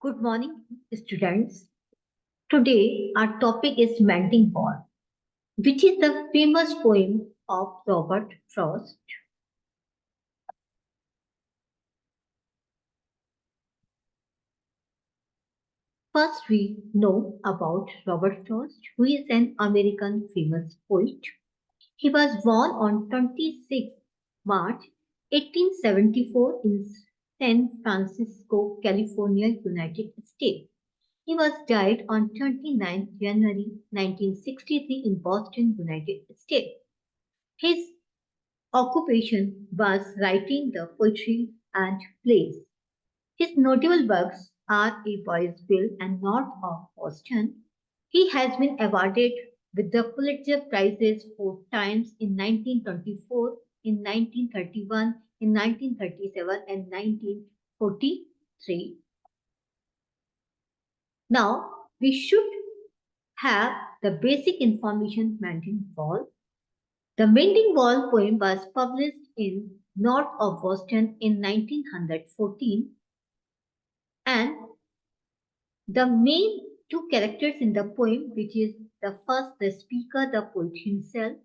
Good morning, students. Today, our topic is Mending Wall, which is the famous poem of Robert Frost. First, we know about Robert Frost, who is an American famous poet. He was born on 26 March 1874 in San Francisco, California, United States. He was died on 29 January 1963 in Boston, United States. His occupation was writing the poetry and plays. His notable works are A Boy's Bill and North of Boston. He has been awarded with the Pulitzer Prizes 4 times in 1924, in 1931, in 1937, and 1943. Now, we should have the basic information Mending Wall. The Mending Wall poem was published in North of Boston in 1914, and the main two characters in the poem, which is the first, the speaker, the poet himself,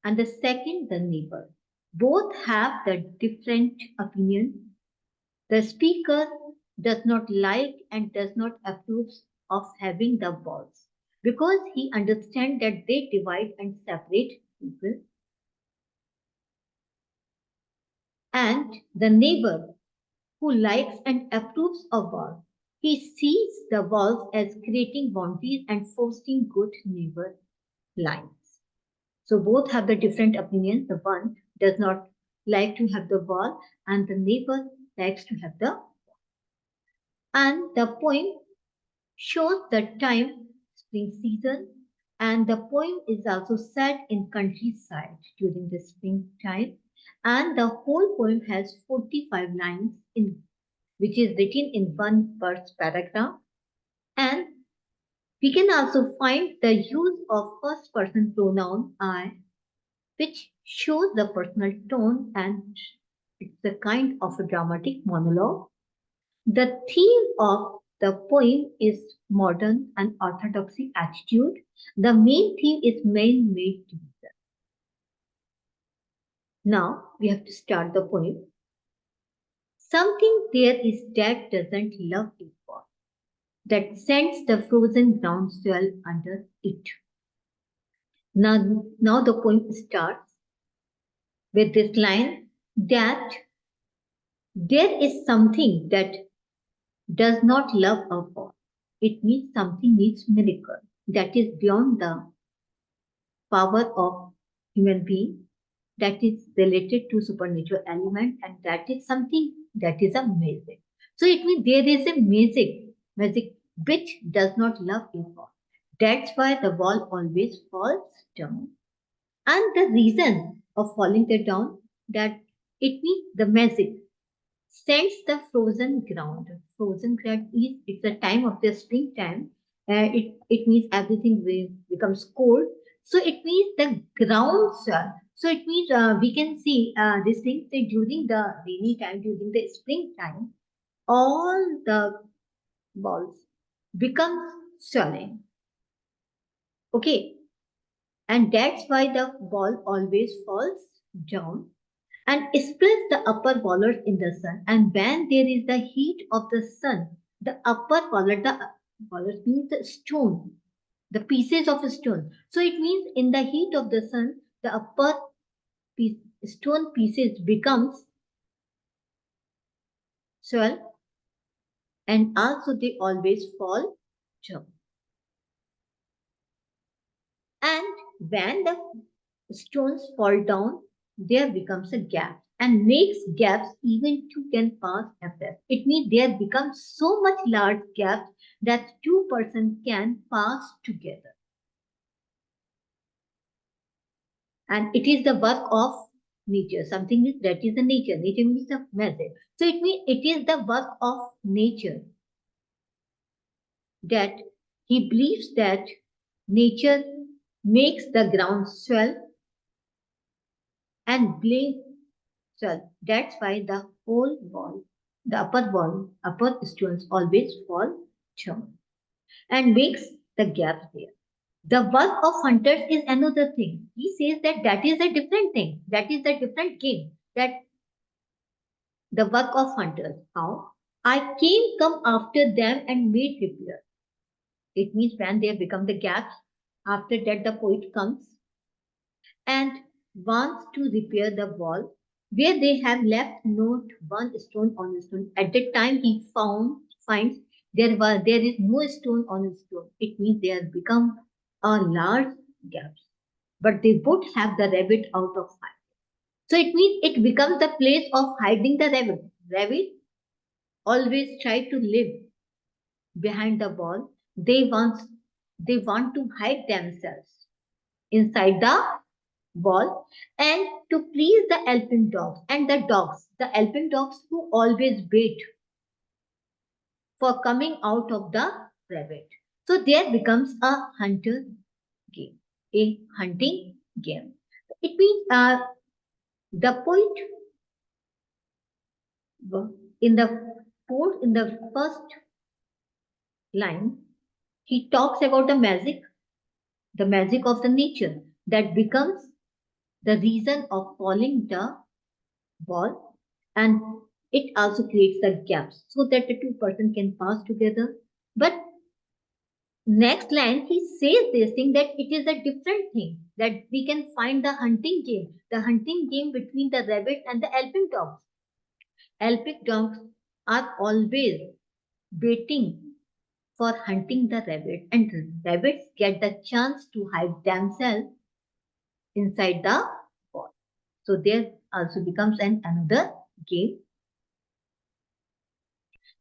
and the second, the neighbor. Both have the different opinion. The speaker does not like and does not approve of having the walls because he understands that they divide and separate people. And the neighbor who likes and approves of walls. He sees the walls as creating boundaries and fostering good neighbor lines. So both have the different opinions. The one does not like to have the wall, and the neighbor likes to have the. And the poem shows the time spring season, and the poem is also set in countryside during the springtime, and the whole poem has 45 lines in which is written in one verse paragraph, and we can also find the use of first person pronoun I, which shows the personal tone, and it's a kind of a dramatic monologue. The theme of the poem is modern and orthodoxy attitude. The main theme is man-made division. Now we have to start the poem. Something there is that doesn't love its boss, that sends the frozen ground swell under it. Now the poem starts with this line that there is something that does not love a God. It means something needs miracle that is beyond the power of human being, that is related to supernatural element, and that is something that is a magic. So it means there is a magic which does not love a God. That's why the wall always falls down. And the reason of falling it down, that it means the magic sends the frozen ground. Frozen ground is it's the time of the springtime. It means everything becomes cold. So it means the ground swell. So it means we can see this thing that during the rainy time, during the springtime, all the balls become swelling. Okay, and that's why the ball always falls down and spreads the upper wallers in the sun. And when there is the heat of the sun, the upper waller, the wallers means the stone, the pieces of a stone. So it means in the heat of the sun, the upper piece, stone pieces becomes swell, and also they always fall down. And when the stones fall down, there becomes a gap and makes gaps even two can pass abreast. It means there becomes so much large gaps that two persons can pass together. And it is the work of nature. Something is that is the nature. Nature means the magic. So it means it is the work of nature that he believes that nature makes the ground swell and blame swell. That's why the whole wall The upper stones always fall down and makes the gaps there. The work of hunters is another thing. He says that that is a different thing. That is a different game. That the work of hunters. How? I come after them and made repair. It means when they have become the gaps, after that the poet comes and wants to repair the wall where they have left not one stone on stone. At that time he finds there is no stone on stone. It means they have become a large gaps. But they would have the rabbit out of sight. So it means it becomes the place of hiding the rabbit. Rabbit always try to live behind the wall. They want to hide themselves inside the wall and to please the alpine dogs and the alpine dogs who always wait for coming out of the rabbit. So there becomes a hunter game, a hunting game. It means the poet in the first line he talks about the magic of the nature that becomes the reason of falling the wall, and it also creates the gaps so that the two person can pass together. But next line he says this thing that it is a different thing that we can find the hunting game between the rabbit and the alpine dogs. Alpine dogs are always waiting for hunting the rabbit, and rabbits get the chance to hide themselves inside the wall. So there also becomes another game.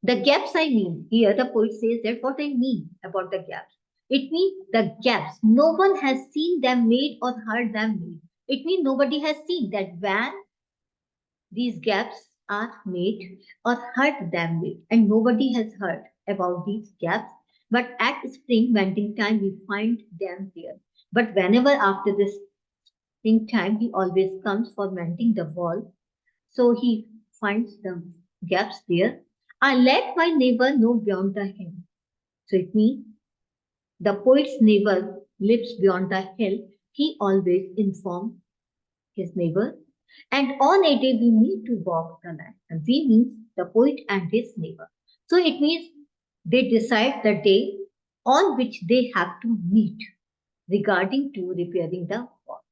The gaps I mean, here the poet says that what I mean about the gaps. It means the gaps. No one has seen them made or heard them made. It means nobody has seen that when these gaps are made or heard them made, and nobody has heard about these gaps. But at spring mending time, we find them there. But whenever after this spring time, he always comes for mending the wall, so he finds the gaps there. I let my neighbor know beyond the hill. So it means the poet's neighbor lives beyond the hill. He always informs his neighbor. And on a day we meet to walk the land. And we means the poet and his neighbor. So it means they decide the day on which they have to meet regarding to repairing the wall.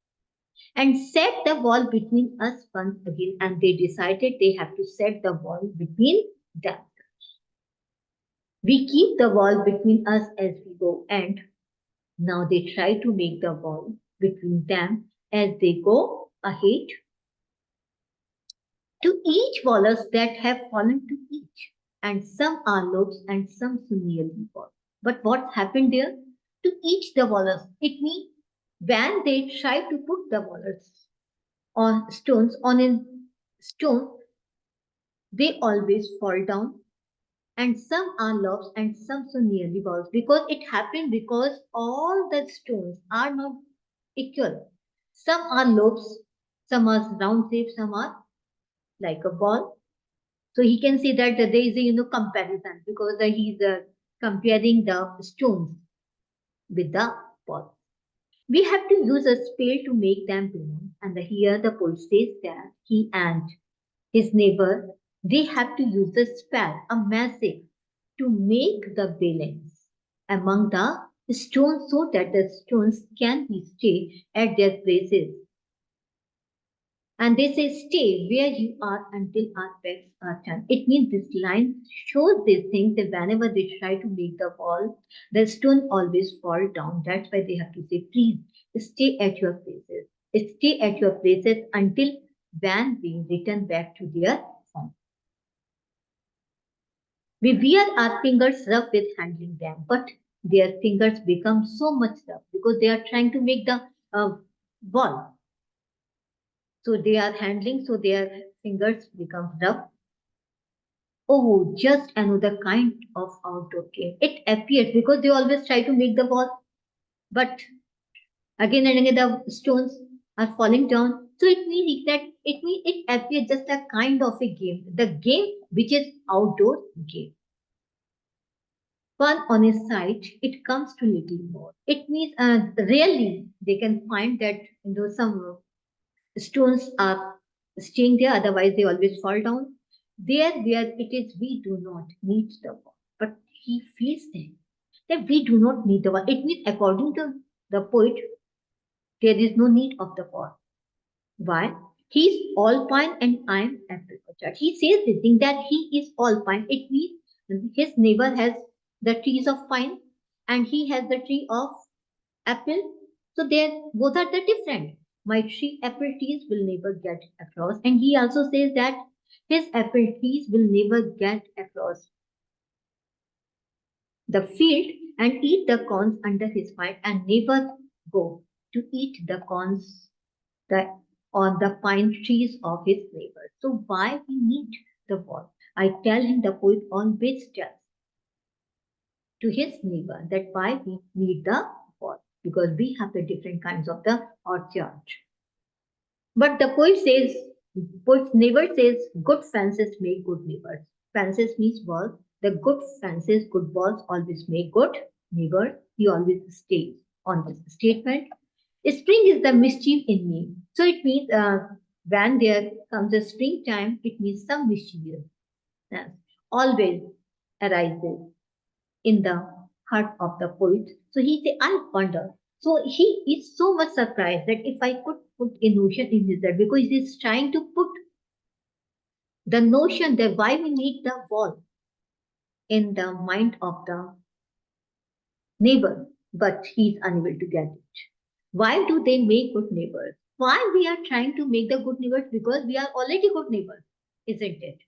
And set the wall between us once again. And they decided they have to set the wall between them. We keep the wall between us as we go, and now they try to make the wall between them as they go ahead to each wallers that have fallen to each. And some are lobes and some so nearly fall. But what happened there? To each the wallers, it means when they try to put the wallers on stones on a stone, they always fall down, and some are lobes and some so nearly balls, because it happened because all the stones are not equal. Some are lobes, some are round shape, some are like a ball. So he can see that there is a comparison because he's comparing the stones with the ball. We have to use a spade to make them belong, and here the poet says that he and his neighbor, they have to use the spell, a magic, to make the balance among the stones so that the stones can be stay at their places. And they say, stay where you are until our backs are turned. It means this line shows these things that whenever they try to make the wall, the stone always fall down. That's why they have to say, please stay at your places. Stay at your places until when we return back to their form. We wear our fingers rough with handling them, but their fingers become so much rough because they are trying to make the ball. So they are handling, so their fingers become rough. Oh, just another kind of outdoor game. It appears because they always try to make the ball, but again and again the stones are falling down. So it means that It means it appears just a kind of a game. The game which is outdoor game. Fun on his side, it comes to little more. It means rarely they can find that some stones are staying there, otherwise they always fall down. There where it is, we do not need the wall. But he feels that we do not need the wall. It means according to the poet, there is no need of the wall. Why? He's alpine and I'm apricot. He says this thing that he is alpine. It means his neighbor has the trees of pine and he has the tree of apple. So they both are the different. My tree apple trees will never get across. And he also says that his apple trees will never get across the field and eat the corns under his vine and never go to eat the corns the, on the pine trees of his neighbor. So why we need the wall? I tell him, the poet always tells to his neighbor that why we need the wall, because we have the different kinds of the orchard. But the poet never says good fences make good neighbors. Fences means walls. The good fences, good walls always make good neighbors. He always stays on this statement. Spring is the mischief in me. So it means when there comes a springtime, it means some mischievousness always arises in the heart of the poet. So he say, I wonder. So he is so much surprised that if I could put a notion in his head, because he is trying to put the notion that why we need the wall in the mind of the neighbor, but he is unable to get it. Why do they make good neighbors? Why we are trying to make the good neighbors? Because we are already good neighbors, isn't it?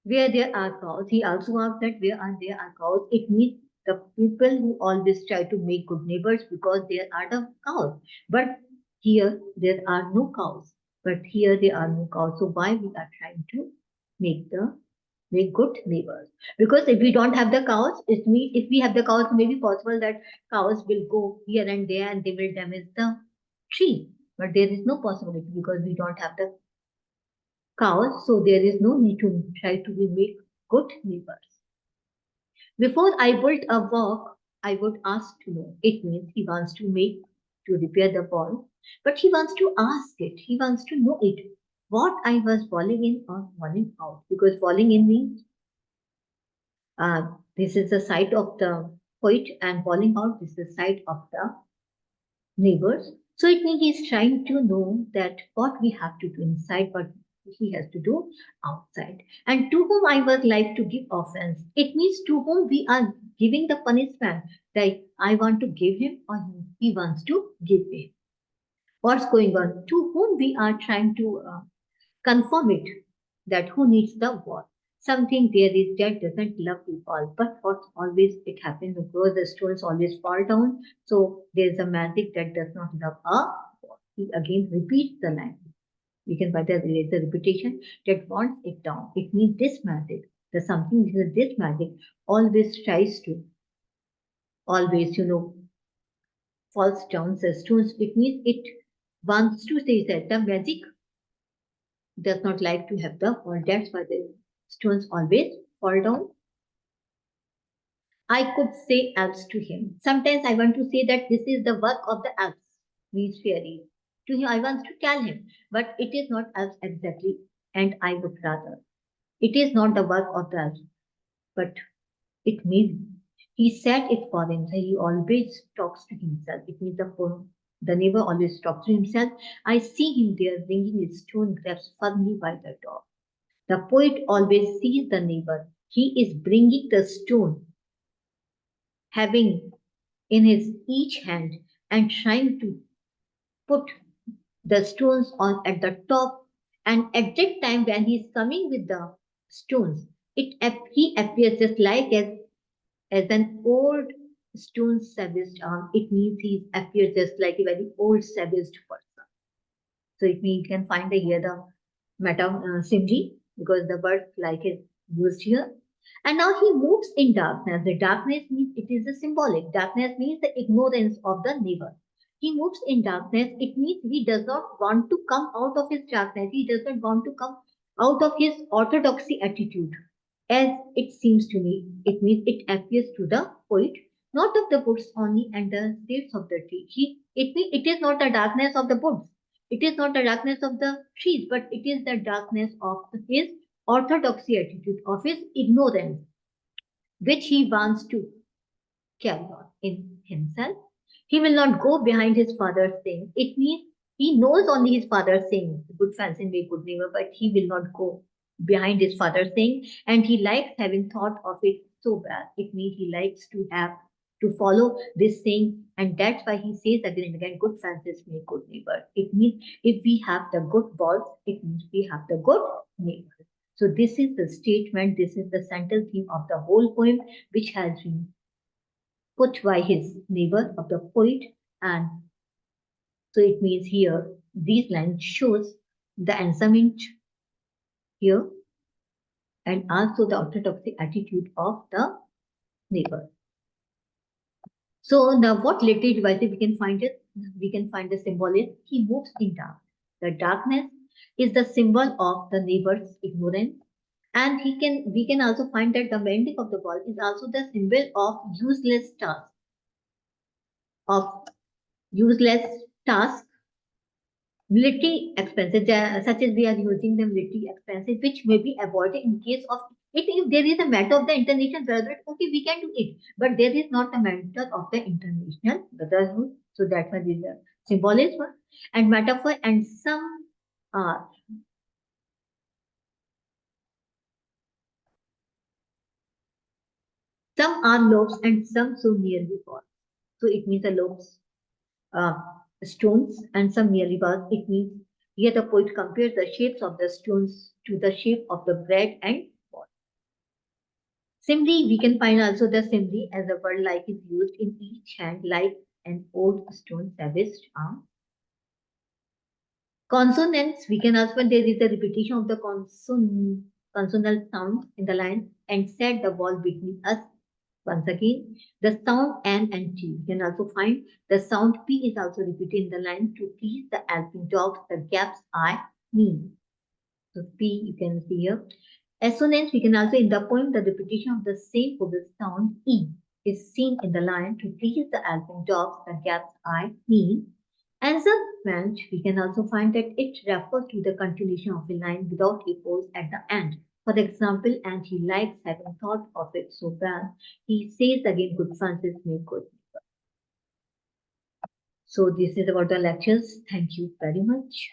Where there are cows, he also asked that where are there are cows. It means the people who always try to make good neighbors because there are the cows. But here there are no cows. But here there are no cows. So why we are trying to make the make good neighbors? Because if we don't have the cows, if we have the cows, it may be possible that cows will go here and there and they will damage the tree. But there is no possibility because we don't have the cows, so there is no need to try to be make good neighbors. Before I build a walk, I would ask to know. It means he wants to make to repair the wall, but he wants to ask it. He wants to know it. What I was falling in or falling out, because falling in means this is the side of the poet, and falling out is the side of the neighbors. So it means he's trying to know that what we have to do inside, what he has to do outside. And to whom I was like to give offense. It means to whom we are giving the punishment. Like I want to give him or he wants to give me. What's going on? To whom we are trying to confirm it that who needs the what. Something there is that doesn't love to fall, but what always it happens because the stones always fall down. So there is a magic that does not love a wall. He again repeats the line. You can find that there is a repetition that wants it down. It means this magic. The something which is this magic always tries to always falls down the stones. It means it wants to say that the magic does not like to have the fall. That's why the stones always fall down. I could say elves to him. Sometimes I want to say that this is the work of the elves, means fairies. To him, I want to tell him, but it is not elves exactly, and I would rather. It is not the work of the elves, but it may be. He said it for himself. He always talks to himself. It means the neighbor always talks to himself. I see him there ringing his stone grabs firmly by the door. The poet always sees the neighbor. He is bringing the stone, having in his each hand, and trying to put the stones on at the top. And at that time, when he is coming with the stones, he appears just like as an old stone savaged arm. It means he appears just like a very old savaged person. So it means you can find here the meta simile because the word like is used here. And now he moves in darkness. The darkness means it is a symbolic. Darkness means the ignorance of the neighbor. He moves in darkness. It means he does not want to come out of his darkness. He does not want to come out of his orthodoxy attitude. As it seems to me, it means it appears to the poet, not of the woods only and the shades of the tree. It means it is not the darkness of the woods. It is not the darkness of the trees, but it is the darkness of his orthodoxy attitude, of his ignorance, which he wants to carry on in himself. He will not go behind his father's saying. It means he knows only his father's saying, good fancy may good neighbor, but he will not go behind his father's saying, and he likes having thought of it so bad. It means he likes to have to follow this saying, and that's why he says again and again, good Francis make good neighbor. It means if we have the good boss, it means we have the good neighbor. So this is the statement, this is the central theme of the whole poem, which has been put by his neighbor of the poet. And so it means here these lines shows the ensamment here and also the orthodoxy attitude of the neighbor. So now what literary devices we can find it? We can find the symbol is he moves in dark. The darkness is the symbol of the neighbor's ignorance. And we can also find that the mending of the wall is also the symbol of of useless task military expenses, such as we are using the military expenses, which may be avoided in case of it. If there is a matter of the international brotherhood, okay, we can do it, but there is not a matter of the international brotherhood. So that one is a symbolism and metaphor, and uh, some are lobes and some so nearly fall. So it means the lobes, uh, stones, and some nearly bars. It means here the poet compares the shapes of the stones to the shape of the bread and ball. Simile, we can find also the simile as a word like is used in each hand like an old stone savaged arm. Consonants, we can also find there is a repetition of the consonant sound in the line and set the wall between us. Once again, the sound N and T. We can also find the sound P is also repeated in the line to please the alpine dogs, the gaps I mean. So P you can see here. Assonance, we can also in the poem, the repetition of the same vowel sound E is seen in the line to please the alpine dogs, the gaps I mean. Answerment, we can also find that it refers to the continuation of a line without a pause at the end. For example, and he likes having thought of it so bad, he says again, good Francis, make good. So this is about the lectures. Thank you very much.